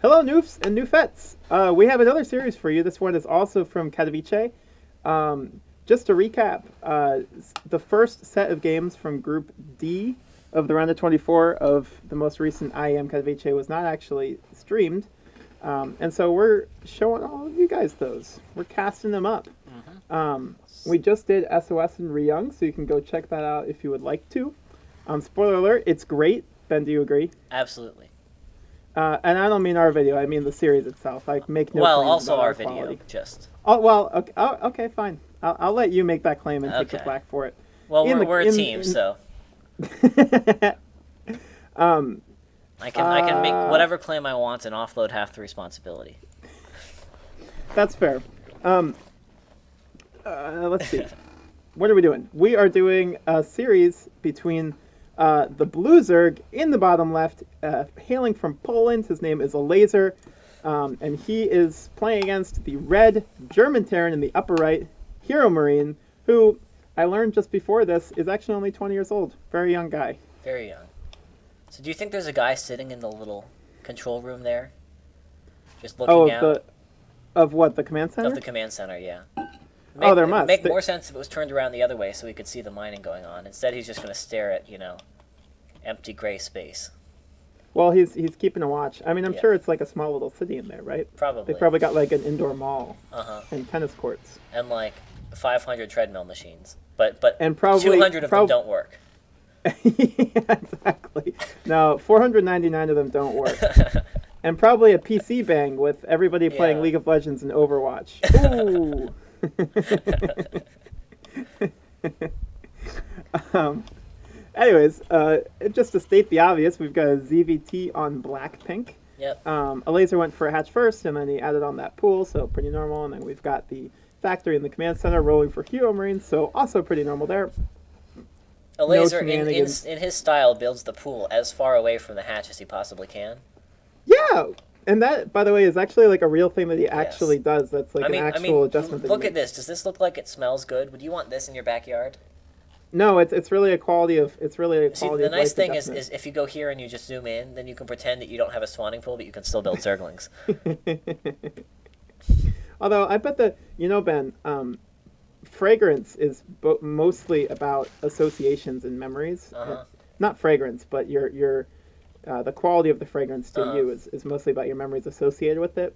Hello, Noofs and Noofettes. We have another series for you. This one is also from Katowice. Just to recap, the first set of games from Group D of the round of 24 of the most recent IEM Katowice was not actually streamed. And so we're showing all of you guys those. We're casting them up. We just did SOS and Ryung, so you can go check that out if you would like to. Spoiler alert, it's great. Ben, do you agree? Absolutely. And I don't mean our video, I mean the series itself. Like, make no Well, claims also about our our video, quality. just. Oh, well, okay, okay fine. I'll let you make that claim and take the Okay. flak for it. Well, we're a team, so I can make whatever claim I want and offload half the responsibility. That's fair. Let's see. What are we doing? We are doing a series between the blue Zerg in the bottom left, hailing from Poland. His name is Elazer, and he is playing against the red German Terran in the upper right, HeRoMaRinE, who I learned just before this is actually only 20 years old. Very young guy. Very young. So do you think there's a guy sitting in the little control room there? Just looking out? Of what, the command center? Of the command center, yeah. There must. Make more sense if it was turned around the other way so we could see the mining going on. Instead, he's just going to stare at, empty gray space. Well, he's keeping a watch. I mean, I'm Yeah. sure it's like a small little city in there, right? Probably. They probably got like an indoor mall and tennis courts. And like 500 treadmill machines. But And probably 200 of them don't work. Yeah, exactly. No, 499 of them don't work. And probably a PC bang with everybody playing Yeah. League of Legends and Overwatch. Ooh. Anyways, just to state the obvious, we've got a ZVT on Blackpink. Yep. Elazer went for a hatch first, and then he added on that pool, so pretty normal. And then we've got the factory in the command center rolling for HeRoMaRinE, so also pretty normal there. Elazer, shenanigans. in his style, builds the pool as far away from the hatch as he possibly can. Yeah, and that, by the way, is actually like a real thing that he actually does. That's like an actual adjustment. Look at this. Does this look like it smells good? Would you want this in your backyard? No, it's really a quality of See, the nice thing is if you go here and you just zoom in, then you can pretend that you don't have a spawning pool, but you can still build zerglings. Although I bet that Ben, fragrance is mostly about associations and memories. Not fragrance, but your the quality of the fragrance to you is mostly about your memories associated with it.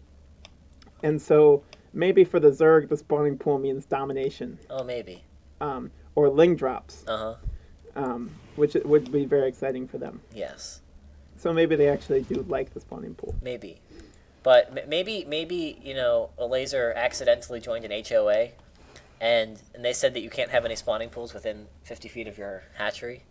And so maybe for the Zerg, the spawning pool means domination. Oh, maybe. Or ling drops. Which would be very exciting for them. Yes. So maybe they actually do like the spawning pool. Maybe. But maybe Elazer accidentally joined an HOA, and they said that you can't have any spawning pools within 50 feet of your hatchery.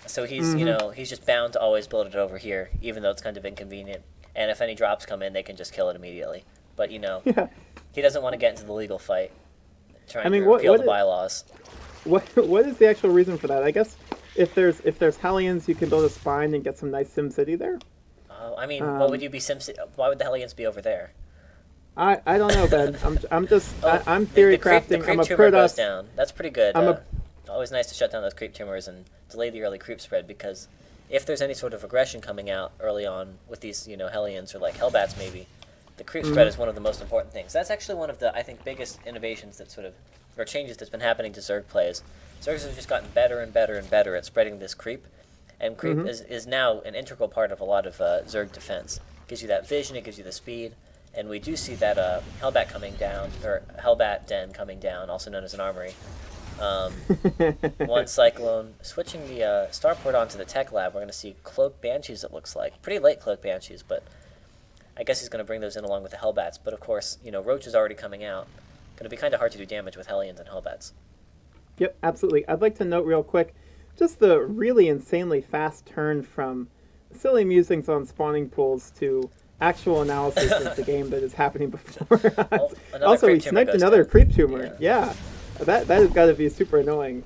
So he's he's just bound to always build it over here, even though it's kind of inconvenient. And if any drops come in, they can just kill it immediately. But he doesn't want to get into the legal fight, trying to repeal the bylaws. What is the actual reason for that? I guess if there's Hellions, you can build a spine and get some nice Sim City there. What would you be Why would the Hellions be over there? I don't know, Ben. I'm theory crafting. The creep I'm a tumor goes Protoss. down. That's pretty good. Always nice to shut down those creep tumors and delay the early creep spread, because if there's any sort of aggression coming out early on with these Hellions or like Hellbats maybe, the creep spread is one of the most important things. That's actually one of the, I think, biggest innovations or changes that's been happening to Zerg plays. Zergs have just gotten better and better and better at spreading this creep, and creep is now an integral part of a lot of Zerg defense. It gives you that vision, it gives you the speed, and we do see that Hellbat coming down, or Hellbat Den coming down, also known as an armory. One Cyclone. Switching the starport onto the tech lab, we're going to see Cloak Banshees, it looks like. Pretty late Cloak Banshees, but I guess he's going to bring those in along with the Hellbats. But of course, Roach is already coming out. Going to be kind of hard to do damage with Hellions and Hellbats. Yep, absolutely. I'd like to note real quick just the really insanely fast turn from silly musings on spawning pools to actual analysis of the game that is happening before us. Also, he sniped another creep tumor. Yeah. That has got to be super annoying,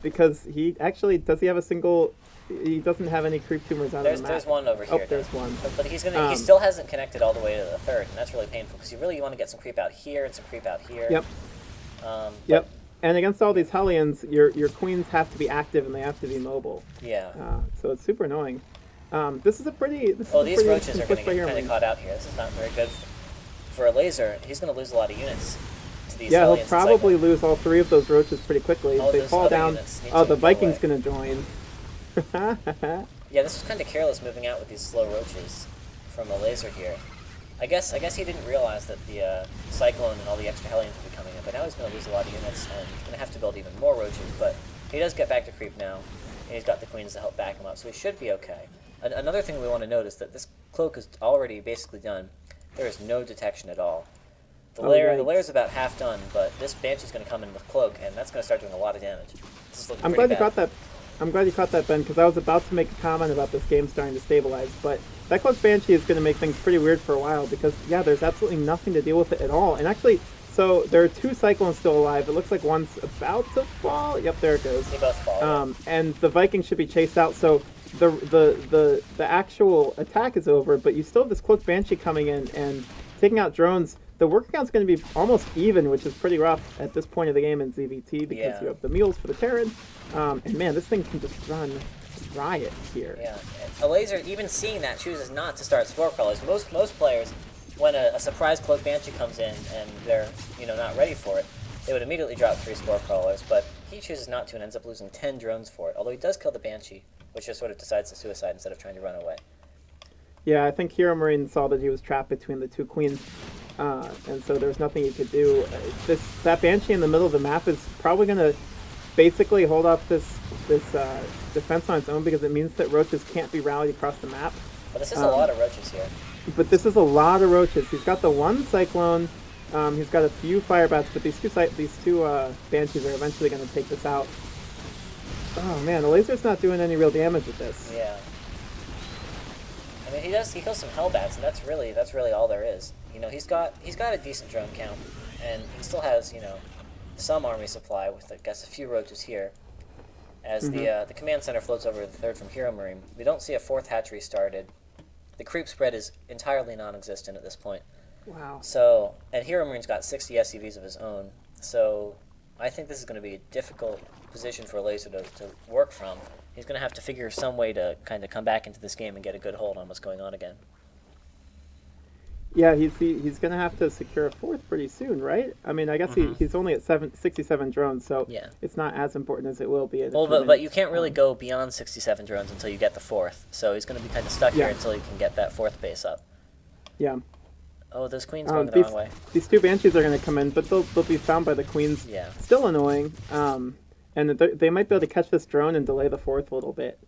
because he have a single. He doesn't have any creep tumors on the map. There's one over here. Oh, there's one. But he still hasn't connected all the way to the third, and that's really painful because you really want to get some creep out here and some creep out here. Yep. Yep. And against all these Hellions, your queens have to be active and they have to be mobile. Yeah. So it's super annoying. This is a pretty. These roaches are going to by get kind of HeRoMaRinE. caught out here. This is not very good for Elazer. He's going to lose a lot of units to these Yeah, he'll Hellions. probably lose all 3 of those roaches pretty quickly. Oh, If they those fall other down, units need oh, to the go Viking's away. gonna join. Yeah, this was kind of careless moving out with these slow roaches from Elazer here. I guess he didn't realize that the Cyclone and all the extra Hellions would be coming in, but now he's going to lose a lot of units and he's going to have to build even more roaches, but he does get back to creep now, and he's got the queens to help back him up, so he should be okay. Another thing we want to note is that this cloak is already basically done. There is no detection at all. The layer's about half done, but this Banshee's going to come in with cloak, and that's going to start doing a lot of damage. This is looking I'm pretty glad you bad. caught that. I'm glad you caught that, Ben, because I was about to make a comment about this game starting to stabilize, but that close Banshee is going to make things pretty weird for a while because, yeah, there's absolutely nothing to deal with it at all. And actually, so there are 2 Cyclones still alive. It looks like one's about to fall. Yep, there it goes. They both fall. And the Vikings should be chased out. So the actual attack is over, but you still have this cloaked Banshee coming in and taking out drones. The work count's going to be almost even, which is pretty rough at this point of the game in ZVT because you have the mules for the Terran. And man, this thing can just run riot here. Yeah, Elazer, even seeing that, chooses not to start Spore Crawlers. Most players, when a surprise Cloak Banshee comes in and they're not ready for it, they would immediately drop 3 Spore Crawlers, but he chooses not to and ends up losing 10 drones for it, although he does kill the Banshee, which just sort of decides to suicide instead of trying to run away. Yeah, I think HeRoMaRinE saw that he was trapped between the 2 queens, and so there's nothing he could do. That Banshee in the middle of the map is probably going to basically hold off this defense on its own because it means that roaches can't be rallied across the map. But this is a lot of roaches here. But this is a lot of roaches. He's got the 1 Cyclone, he's got a few Fire Bats, but these two Banshees are eventually going to take this out. Oh man, the Lazer's not doing any real damage with this. Yeah. I mean, he kills some Hellbats, and that's really all there is. He's got a decent drone count, and he still has some army supply with I guess a few roaches here. As the command center floats over the 3rd from HeRoMaRinE, we don't see a 4th hatchery started. The creep spread is entirely non-existent at this point. Wow. So, and HeRoMaRiNE's got 60 SCVs of his own, so I think this is going to be a difficult position for Elazer to work from. He's going to have to figure some way to kind of come back into this game and get a good hold on what's going on again. Yeah, he's going to have to secure a 4th pretty soon, right? I mean, I guess he's only at 67 drones, so it's not as important as it will be. But you can't really go beyond 67 drones until you get the 4th, so he's going to be kind of stuck here until he can get that 4th base up. Yeah. Oh, those queens going the wrong way. These 2 Banshees are going to come in, but they'll be found by the queens. Yeah. Still annoying. And they might be able to catch this drone and delay the 4th a little bit,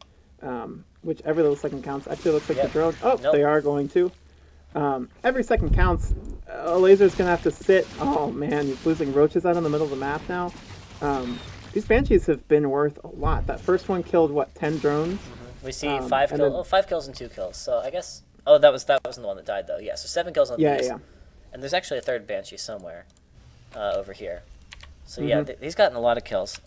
which every little second counts. Actually, looks like the drone. Oh, they are going to. Every second counts. Elazer's going to have to sit. Oh, man, he's losing roaches out in the middle of the map now. These Banshees have been worth a lot. That first one killed, 10 drones? We see 5 kills and 2 kills. So I guess... Oh, that wasn't the one that died, though. Yeah, so 7 kills on these. Yeah. And there's actually a 3rd Banshee somewhere over here. So yeah, he's gotten a lot of kills.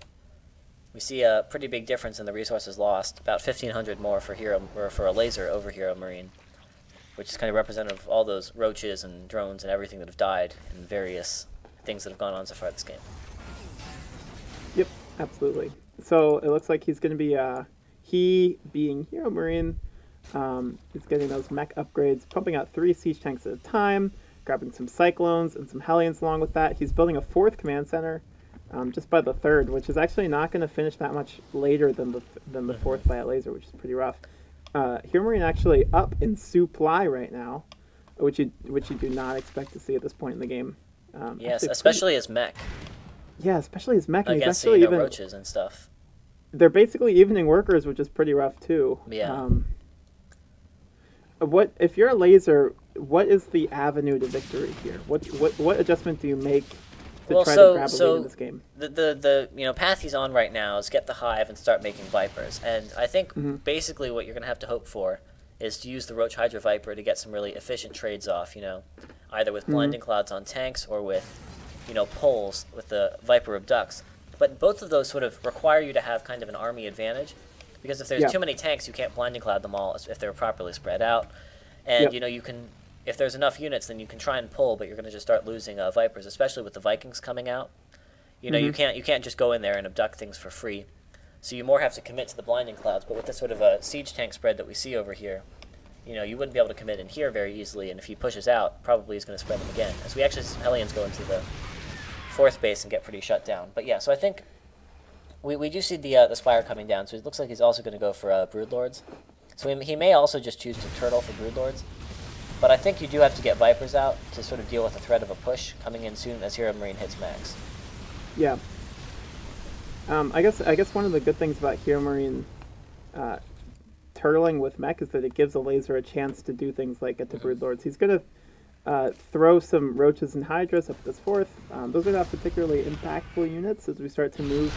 We see a pretty big difference in the resources lost. About 1,500 more for Elazer over HeRoMaRinE, which is kind of representative of all those roaches and drones and everything that have died and various things that have gone on so far this game. Yep, absolutely. So it looks like he's going to be, he being HeRoMaRinE, is getting those mech upgrades, pumping out 3 siege tanks at a time, grabbing some Cyclones and some Hellions along with that. He's building a 4th command center. Just by the 3rd, which is actually not going to finish that much later than the 4th by Elazer, which is pretty rough. HeRoMaRinE actually up in supply right now, which you do not expect to see at this point in the game. Yes, especially as mech. Yeah, especially as mech. Against actually even roaches and stuff. They're basically evening workers, which is pretty rough too. Yeah. What if you're Elazer? What is the avenue to victory here? What adjustment do you make? To try to grab a lead in this game. The path he's on right now is get the hive and start making vipers, and I think basically what you're going to have to hope for is to use the Roach Hydra Viper to get some really efficient trades off. Either with blinding clouds on tanks or with poles with the Viper abducts. But both of those sort of require you to have kind of an army advantage, because if there's too many tanks, you can't blinding cloud them all if they're properly spread out, and you can. If there's enough units, then you can try and pull, but you're going to just start losing Vipers, especially with the Vikings coming out. You can't just go in there and abduct things for free. So you more have to commit to the blinding clouds. But with this sort of a siege tank spread that we see over here, you wouldn't be able to commit in here very easily. And if he pushes out, probably he's going to spread them again. As we actually see Hellions go into the 4th base and get pretty shut down. But yeah, so I think we do see the Spire coming down. So it looks like he's also going to go for Broodlords. So he may also just choose to turtle for Broodlords. But I think you do have to get Vipers out to sort of deal with the threat of a push coming in soon as HeRoMaRinE hits max. Yeah. I guess one of the good things about HeRoMaRinE turtling with mech is that it gives Elazer a chance to do things like get to Broodlords. He's going to throw some Roaches and Hydras up this 4th. Those are not particularly impactful units as we start to move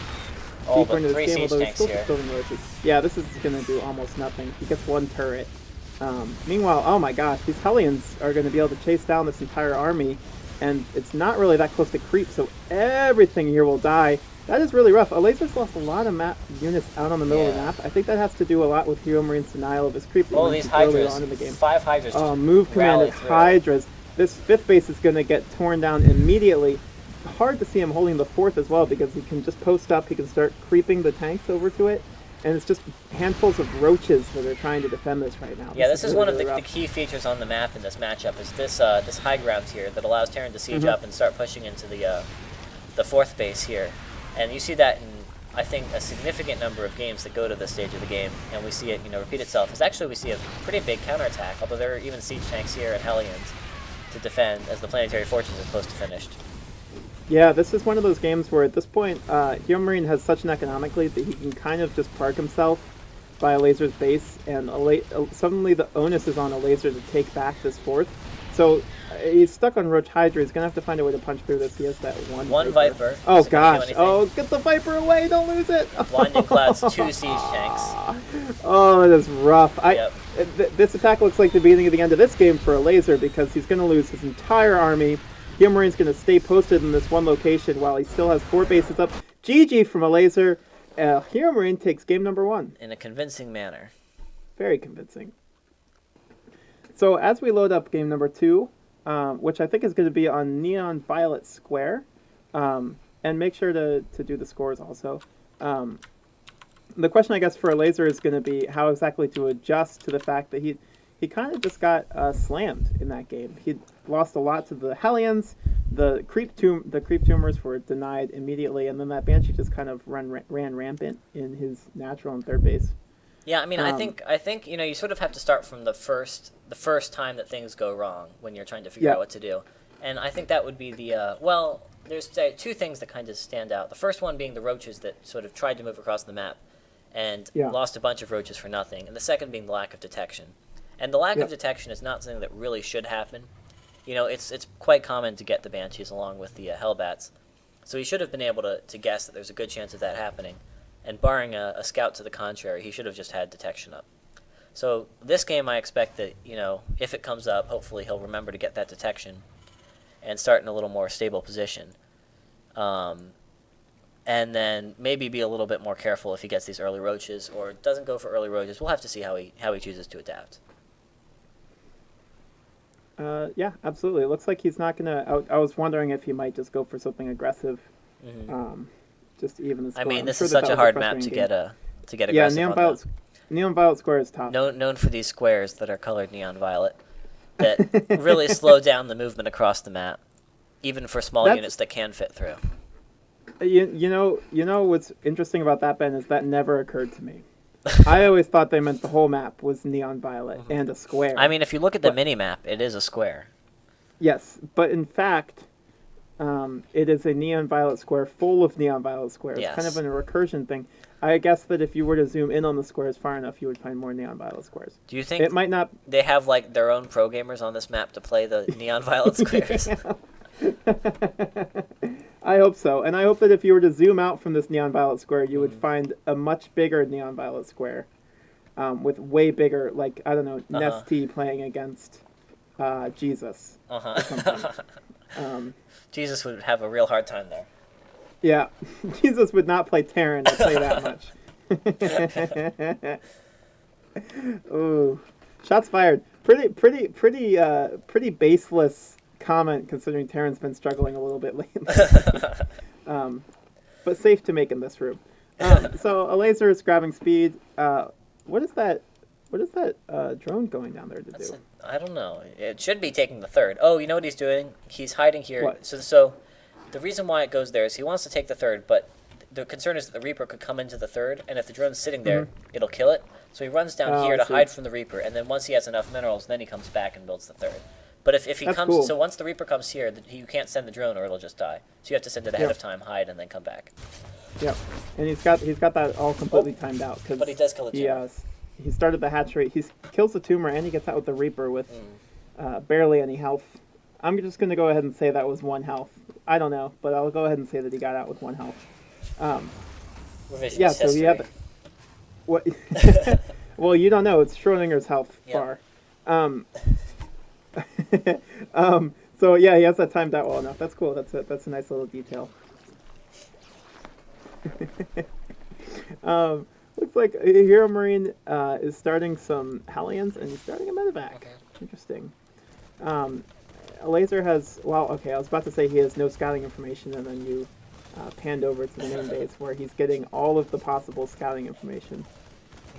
deeper into this game, although he's still building Roaches. Yeah, this is going to do almost nothing. He gets 1 turret. Meanwhile, oh my gosh, these Hellions are going to be able to chase down this entire army, and it's not really that close to creep, so everything here will die. That is really rough. Elazer's lost a lot of units out on the middle of the map. I think that has to do a lot with HeRoMaRiNE's denial of his creep. Oh, these Hydras. On in the game. 5 Hydras. Oh, move commanded Hydras. This 5th base is going to get torn down immediately. Hard to see him holding the 4th as well, because he can just post up, he can start creeping the tanks over to it. And it's just handfuls of Roaches that are trying to defend this right now. Yeah, this is one of the key features on the map in this matchup, is this this high ground here that allows Terran to siege up and start pushing into the 4th base here. And you see that in, I think, a significant number of games that go to this stage of the game, and we see it, repeat itself. Because actually we see a pretty big counterattack, although there are even siege tanks here and Hellions to defend as the Planetary Fortress is close to finished. Yeah, this is one of those games where at this point, HeRoMaRinE has such an economic lead that he can kind of just park himself by Elazer's base, and suddenly the onus is on Elazer to take back this 4th. So he's stuck on Roach Hydra. He's going to have to find a way to punch through this. He has that one Viper. Oh gosh. Oh, get the Viper away. Don't lose it. Blinding Clouds, 2 siege tanks. Oh, it is rough. This attack looks like the beginning of the end of this game for Elazer, because he's going to lose his entire army. HeRoMaRiNE's going to stay posted in this one location while he still has 4 bases up. GG from Elazer. HeRoMaRiNE takes game number 1. In a convincing manner. Very convincing. So as we load up game number 2, which I think is going to be on Neon Violet Square, and make sure to do the scores also. The question, I guess, for Elazer is going to be how exactly to adjust to the fact that he kind of just got slammed in that game. He lost a lot to the Hellions. The creep tumors were denied immediately, and then that Banshee just kind of ran rampant in his natural and 3rd base. Yeah, I mean, I think you sort of have to start from the first time that things go wrong when you're trying to figure out what to do, and I think that would be the there's 2 things that kind of stand out. The first one being the Roaches that sort of tried to move across the map and lost a bunch of Roaches for nothing, and the second being the lack of detection. And the lack of detection is not something that really should happen. It's quite common to get the Banshees along with the Hellbats, so he should have been able to guess that there's a good chance of that happening. And barring a scout to the contrary, he should have just had detection up. So this game, I expect that, if it comes up, hopefully he'll remember to get that detection and start in a little more stable position. And then maybe be a little bit more careful if he gets these early Roaches or doesn't go for early Roaches. We'll have to see how he chooses to adapt. Yeah, absolutely. It looks like he's not going to... I was wondering if he might just go for something aggressive. Just to even the score. I mean, this is such a hard map to get aggressive. Yeah, Neon Violet Square is tough. Known for these squares that are colored neon violet that really slow down the movement across the map, even for small units that can fit through. You know what's interesting about that, Ben, is that never occurred to me. I always thought they meant the whole map was neon violet and a square. I mean, if you look at the mini map, it is a square. Yes, but in fact, it is a neon violet square full of neon violet squares. Yes. Kind of a recursion thing. I guess that if you were to zoom in on the squares far enough, you would find more neon violet squares. Do you think it might not? They have like their own pro gamers on this map to play the neon violet squares? I hope so, and I hope that if you were to zoom out from this neon violet square, you would find a much bigger neon violet square, with way bigger, like I don't know, Nesty playing against Jesus. Jesus would have a real hard time there. Yeah, Jesus would not play Terran, I'll tell you that much. Ooh, shots fired. Pretty baseless comment considering Terran's been struggling a little bit lately. But safe to make in this room. So Elazer is grabbing speed. What is that? What is that drone going down there to do? I don't know. It should be taking the third. Oh, you know what he's doing? He's hiding here. What? So the reason why it goes there is he wants to take the third, but the concern is that the Reaper could come into the third, and if the drone's sitting there, it'll kill it. So he runs down here to hide from the Reaper, and then once he has enough minerals, then he comes back and builds the third. But if he comes, cool. so once the Reaper comes here, you can't send the drone or it'll just die. So you have to send it ahead of time, hide, and then come back. Yep, and he's got that all completely timed out. But he does kill the tumor. He started the hatchery. He kills the tumor, and he gets out with the Reaper with barely any health. I'm just going to go ahead and say that was 1 health. I don't know, but I'll go ahead and say that he got out with 1 health. Revisionist so history. you have what? Well, you don't know. It's Schrodinger's health bar. So yeah, he has that timed out well enough. That's cool. That's a nice little detail. Looks like HeRoMaRinE is starting some Hellions, and he's starting a medevac. Okay. Interesting. Elazer has, well, okay, I was about to say he has no scouting information, and then you panned over to the main base where he's getting all of the possible scouting information.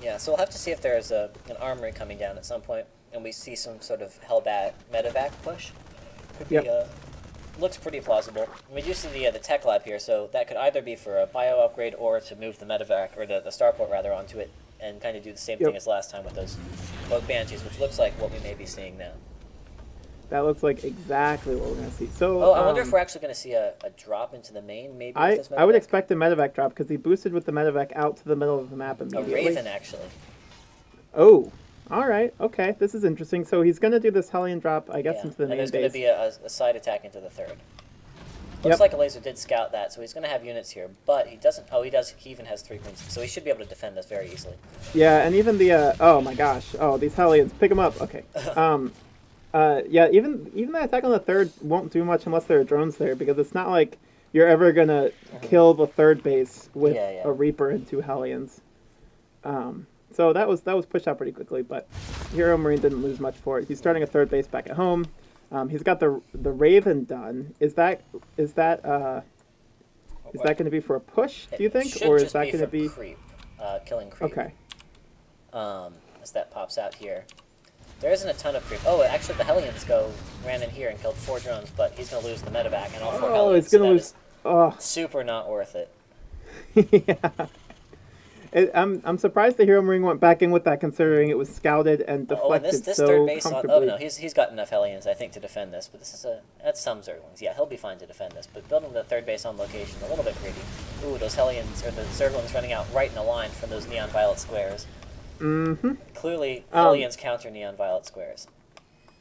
Yeah, so we'll have to see if there's an armory coming down at some point, and we see some sort of Hellbat medevac push. Could be, looks pretty plausible. We do see the tech lab here, so that could either be for a bio upgrade or to move the medevac, or the starport rather, onto it, and kind of do the same thing as last time with those Banshees, which looks like what we may be seeing now. That looks like exactly what we're going to see. So, I wonder if we're actually going to see a drop into the main, maybe. I would expect a medevac drop, because he boosted with the medevac out to the middle of the map immediately. A Raven, actually. Oh, all right. Okay, this is interesting. So he's going to do this Hellion drop, I guess, into the main base. And there's going to be a side attack into the third. Looks like Elazer did scout that, so he's going to have units here. But he doesn't. Oh, he does. He even has 3 queens, so he should be able to defend this very easily. Yeah, and even the oh my gosh, these Hellions, pick them up. Okay. Yeah, even the attack on the third won't do much unless there are drones there, because it's not like you're ever gonna kill the third base with a Reaper and 2 Hellions. So that was pushed out pretty quickly, but HeRoMaRinE didn't lose much for it. He's starting a third base back at home. He's got the Raven done. Is that going to be for a push? Do you think, or is that going to be creep, killing creep? Okay. As that pops out here, there isn't a ton of creep. Oh, actually, the Hellions ran in here and killed 4 drones, but he's going to lose the medevac and all 4 Hellions. He's going to lose. Super not worth it. Yeah. I'm surprised the HeRoMaRinE went back in with that, considering it was scouted and deflected this so third base comfortably. Oh no, he's got enough Hellions, I think, to defend this. But this is that's some Zerglings. Yeah, he'll be fine to defend this. But building the third base on location, a little bit greedy. Ooh, those Hellions or the Zerglings running out right in a line from those neon violet squares. Mm-hmm. Clearly, Hellions counter neon violet squares.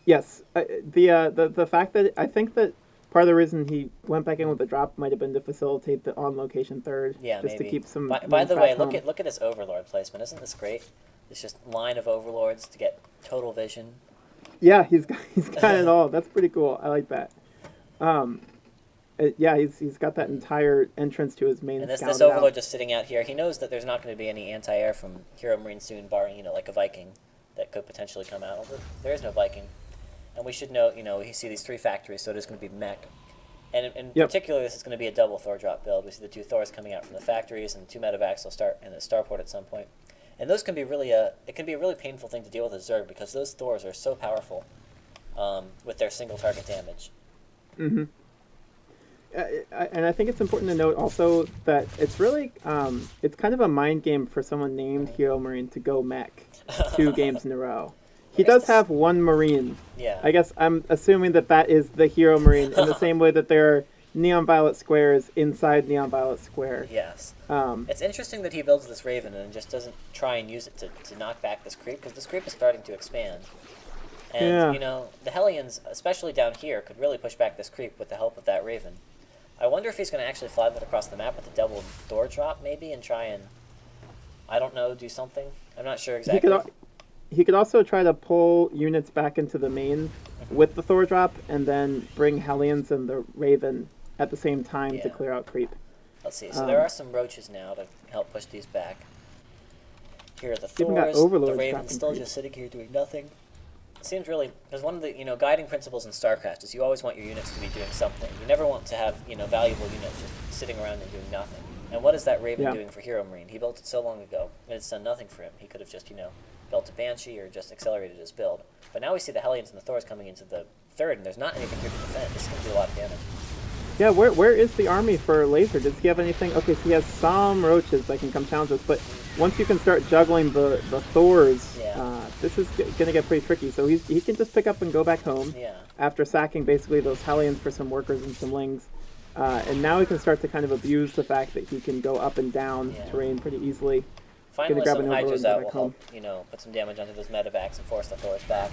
Yes, the fact that I think that part of the reason he went back in with the drop might have been to facilitate the on-location third. Yeah, just maybe. to keep some. By the way, look at his Overlord placement. Isn't this great? It's just line of Overlords to get total vision. Yeah, he's got it all. That's pretty cool. I like that. Yeah, he's got that entire entrance to his main. And this Overlord just sitting out here. He knows that there's not going to be any anti-air from HeRoMaRinE soon, barring like a Viking that could potentially come out. Although there is no Viking, and we should note, we see these 3 factories, so it is going to be mech. And in particular, this is going to be a double Thor drop build. We see the 2 Thors coming out from the factories, and 2 medevacs will start in the starport at some point. And those can be really it can be a really painful thing to deal with as Zerg, because those Thors are so powerful with their single target damage. Mm-hmm. And I think it's important to note also that it's really it's kind of a mind game for someone named HeRoMaRinE to go mech 2 games in a row. He does have 1 Marine. Yeah. I guess I'm assuming that is the HeRoMaRinE in the same way that there are neon violet squares inside neon violet square. Yes. It's interesting that he builds this Raven and just doesn't try and use it to knock back this creep, because this creep is starting to expand. And, the Hellions, especially down here, could really push back this creep with the help of that Raven. I wonder if he's going to actually fly that across the map with a double Thor drop, maybe, and try and, I don't know, do something. I'm not sure exactly. He could also try to pull units back into the main with the Thor drop, and then bring Hellions and the Raven at the same time to clear out creep. Let's see. So there are some roaches now to help push these back. Here are the Thors. The Raven's still just sitting here doing nothing. It seems really, because one of the guiding principles in Starcraft is you always want your units to be doing something. You never want to have valuable units just sitting around and doing nothing. And what is that Raven Yeah. doing for HeRoMaRinE? He built it so long ago, and it's done nothing for him. He could have just, built a Banshee or just accelerated his build. But now we see the Hellions and the Thors coming into the third, and there's not anything here to defend. This is going to do a lot of damage. Yeah, where is the army for Elazer? Does he have anything? Okay, so he has some roaches that can come challenge us, but once you can start juggling the Thors, this is going to get pretty tricky. So he can just pick up and go back home after sacking basically those Hellions for some workers and some lings. And now he can start to kind of abuse the fact that he can go up and down terrain pretty easily. Finally, some Hydras out will help, put some damage onto those medevacs and force the Thors back.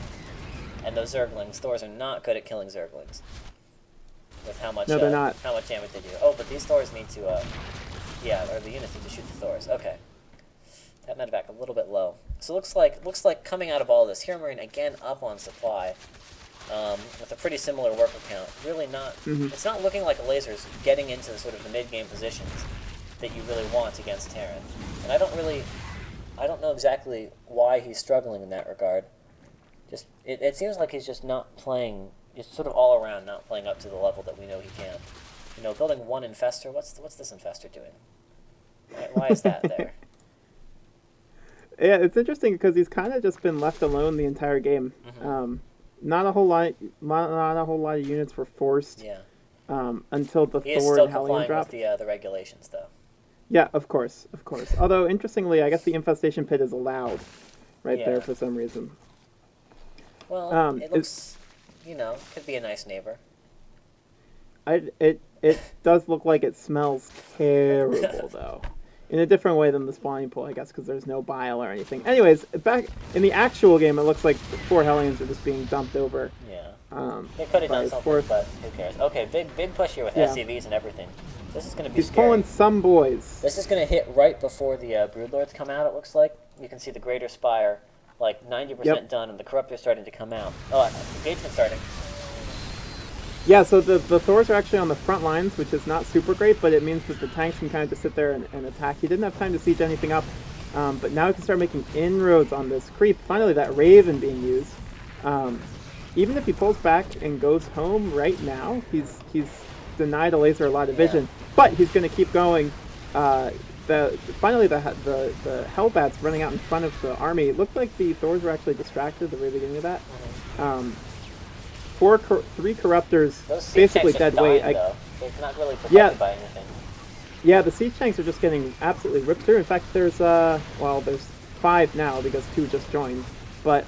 And those Zerglings, Thors are not good at killing Zerglings. With how much, they're not. How much damage they do. Oh, but these Thors need to, or the units need to shoot the Thors. Okay. That medevac a little bit low. So looks like coming out of all this, HeRoMaRinE again up on supply, with a pretty similar worker count. Really not. It's not looking like Elazer's getting into sort of the mid-game positions that you really want against Terran. And I don't know exactly why he's struggling in that regard. Just it seems like he's just not playing. Just sort of all around not playing up to the level that we know he can. Building one Infestor. What's this Infestor doing? Why is that there? Yeah, it's interesting because he's kind of just been left alone the entire game. Not a whole lot of units were forced. Until the Thor and Hellion dropped. With the regulations, though. Yeah, of course. Although interestingly, I guess the infestation pit is allowed there for some reason. Well, it looks, could be a nice neighbor. It does look like it smells terrible though. In a different way than the spawning pool, I guess, because there's no bile or anything. Anyways, back in the actual game, it looks like 4 Hellions are just being dumped over. They could have done something, but who cares? Okay, big push here with SCVs and everything. This is going to be scary. He's pulling some boys. This is going to hit right before the Broodlords come out, it looks like. You can see the Greater Spire, like 90% done, and the Corruptor's starting to come out. Oh, engagement starting. Yeah, so the Thors are actually on the front lines, which is not super great, but it means that the tanks can kind of just sit there and attack. He didn't have time to siege anything up, but now he can start making inroads on this creep. Finally, that Raven being used. Even if he pulls back and goes home right now, he's denied Elazer a lot of vision, but he's going to keep going. Finally, the Hellbats running out in front of the army. It looked like the Thors were actually distracted at the very beginning of that. 3 Corruptors basically dead weight. It's not really protected by anything. Yeah, the siege tanks are just getting absolutely ripped through. In fact, there's 5 now because 2 just joined. But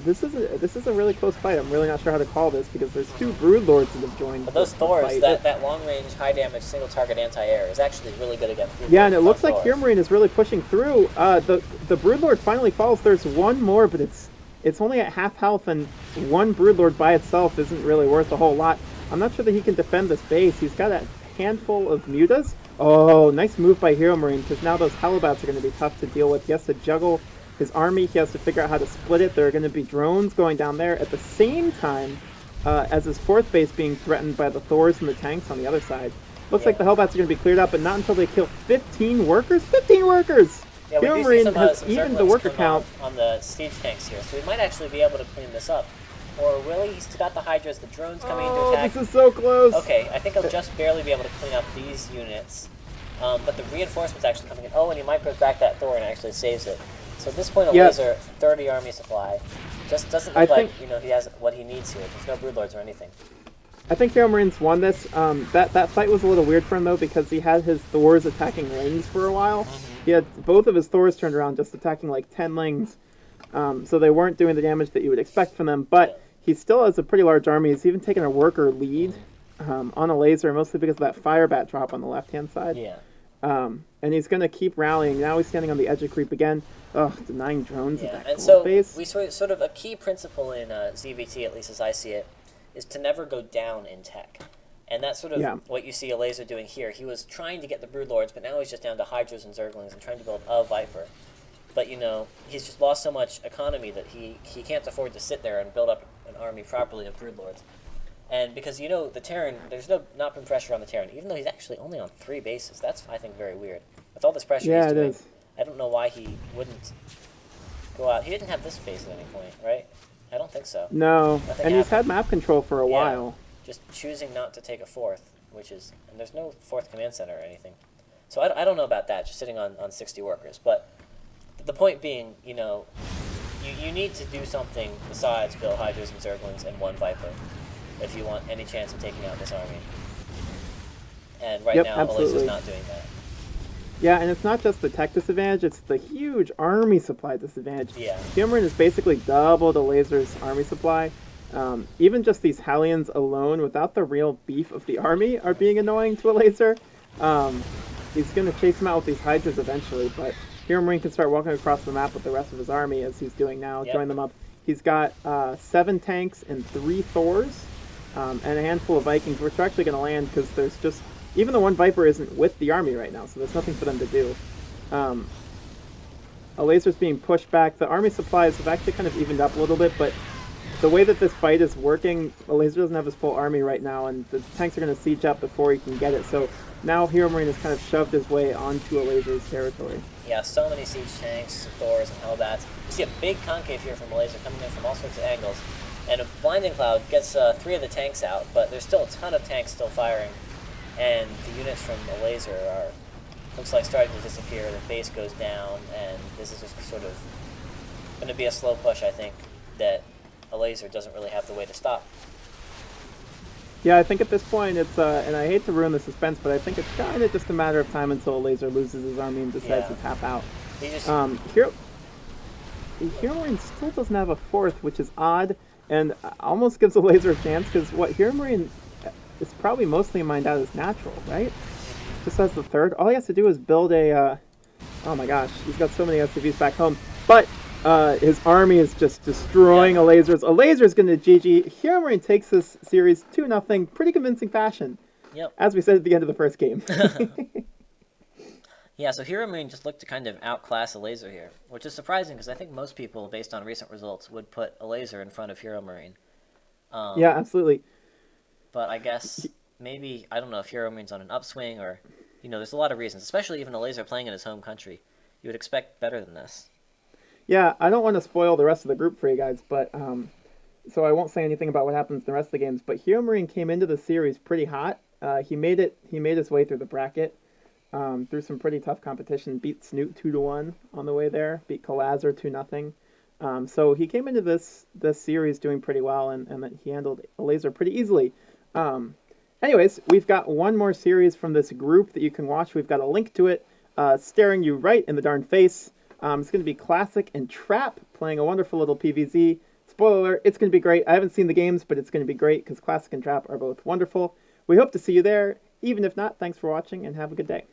this is a really close fight. I'm really not sure how to call this because there's 2 Broodlords that have joined. But those Thors, that long range, high damage, single target anti-air is actually really good against Broodlords. Yeah, and it looks like HeRoMaRinE is really pushing through. The Broodlord finally falls. There's one more, but it's only at half health, and 1 Broodlord by itself isn't really worth a whole lot. I'm not sure that he can defend this base. He's got a handful of mutas. Oh, nice move by HeRoMaRinE, because now those Hellbats are going to be tough to deal with. He has to juggle his army. He has to figure out how to split it. There are going to be drones going down there at the same time as his 4th base being threatened by the Thors and the tanks on the other side. Looks like the Hellbats are going to be cleared up, but not until they kill 15 workers. 15 workers! Yeah, we do see some even the worker count on the siege tanks here, so we might actually be able to clean this up. Or really, he's got the Hydras, the drones coming into attack. This is so close! Okay, I think he'll just barely be able to clean up these units. But the reinforcement's actually coming in. Oh, and he micros back that Thor and actually saves it. So at this point, Elazer, 30 army supply. Just doesn't look like he has what he needs here. There's no Broodlords or anything. I think HeRoMaRiNE's won this. That fight was a little weird for him, though, because he had his Thors attacking lings for a while. He had both of his Thors turned around just attacking like 10 lings. So they weren't doing the damage that you would expect from them. But he still has a pretty large army. He's even taken a worker lead on Elazer, mostly because of that Firebat drop on the left-hand side. And he's going to keep rallying. Now he's standing on the edge of creep again. Denying drones at that cold base. We sort of a key principle in ZVT, at least as I see it, is to never go down in tech. And that's sort of what you see Elazer doing here. He was trying to get the Broodlords, but now he's just down to Hydras and Zerglings and trying to build a Viper. But, he's just lost so much economy that he can't afford to sit there and build up an army properly of Broodlords. And because, the Terran, there's not been pressure on the Terran, even though he's actually only on 3 bases. That's, I think, very weird. With all this pressure he's doing, I don't know why he wouldn't go out. He didn't have this base at any point, right? I don't think so. No, and he's had map control for a while. Just choosing not to take a 4th. and there's no fourth command center or anything. So I don't know about that, just sitting on 60 workers. But the point being, you know, you need to do something besides build Hydras and Zerglings and one Viper if you want any chance of taking out this army. And right now, Elazer's not doing that. Yeah, and it's not just the tech disadvantage, it's the huge army supply disadvantage. Yeah. HeRoMaRinE is basically double the Elazer's army supply. Even just these Hellions alone, without the real beef of the army, are being annoying to Elazer. He's going to chase him out with these Hydras eventually, but HeRoMaRinE can start walking across the map with the rest of his army, as he's doing now, join them up. He's got 7 tanks and 3 Thors, and a handful of Vikings, which are actually going to land because there's just... Even the one Viper isn't with the army right now, so there's nothing for them to do. Elazer's being pushed back. The army supplies have actually kind of evened up a little bit, but the way that this fight is working, Elazer doesn't have his full army right now, and the tanks are going to siege up before he can get it. So now HeRoMaRinE has kind of shoved his way onto Elazer's territory. Yeah, so many siege tanks, Thors, and Hellbats. You see a big concave here from Elazer coming in from all sorts of angles. And a Blinding Cloud gets 3 of the tanks out, but there's still a ton of tanks still firing. And the units from Elazer are, looks like, starting to disappear. The base goes down, and this is just sort of going to be a slow push, I think, that Elazer doesn't really have the way to stop. Yeah, I think at this point it's, and I hate to ruin the suspense, but I think it's kind of just a matter of time until Elazer loses his army and decides to tap out. HeRoMaRinE still doesn't have a 4th, which is odd, and almost gives Elazer a chance, because what HeRoMaRinE is probably mostly mined out as natural, right? Just has the 3rd. All he has to do is build a, oh my gosh, he's got so many SCVs back home, but his army is just destroying Elazer's. Elazer's going to GG. HeRoMaRinE takes this series 2-0, pretty convincing fashion. Yep. As we said at the end of the first game. Yeah, so HeRoMaRinE just looked to kind of outclass Elazer here, which is surprising because I think most people, based on recent results, would put Elazer in front of HeRoMaRinE. Yeah, absolutely. But I guess maybe, I don't know if HeRoMaRiNE's on an upswing or, you know, there's a lot of reasons, especially even Elazer playing in his home country. You would expect better than this. Yeah, I don't want to spoil the rest of the group for you guys, but so I won't say anything about what happens in the rest of the games. But HeRoMaRinE came into the series pretty hot. He made his way through the bracket, through some pretty tough competition. Beat Snoot 2-1 on the way there. Beat Elazer 2-0. So he came into this series doing pretty well, and he handled Elazer pretty easily. Anyways, we've got one more series from this group that you can watch. We've got a link to it, staring you right in the darn face. It's going to be Classic and Trap playing a wonderful little PvZ. Spoiler alert, it's going to be great. I haven't seen the games, but it's going to be great because Classic and Trap are both wonderful. We hope to see you there. Even if not, thanks for watching and have a good day.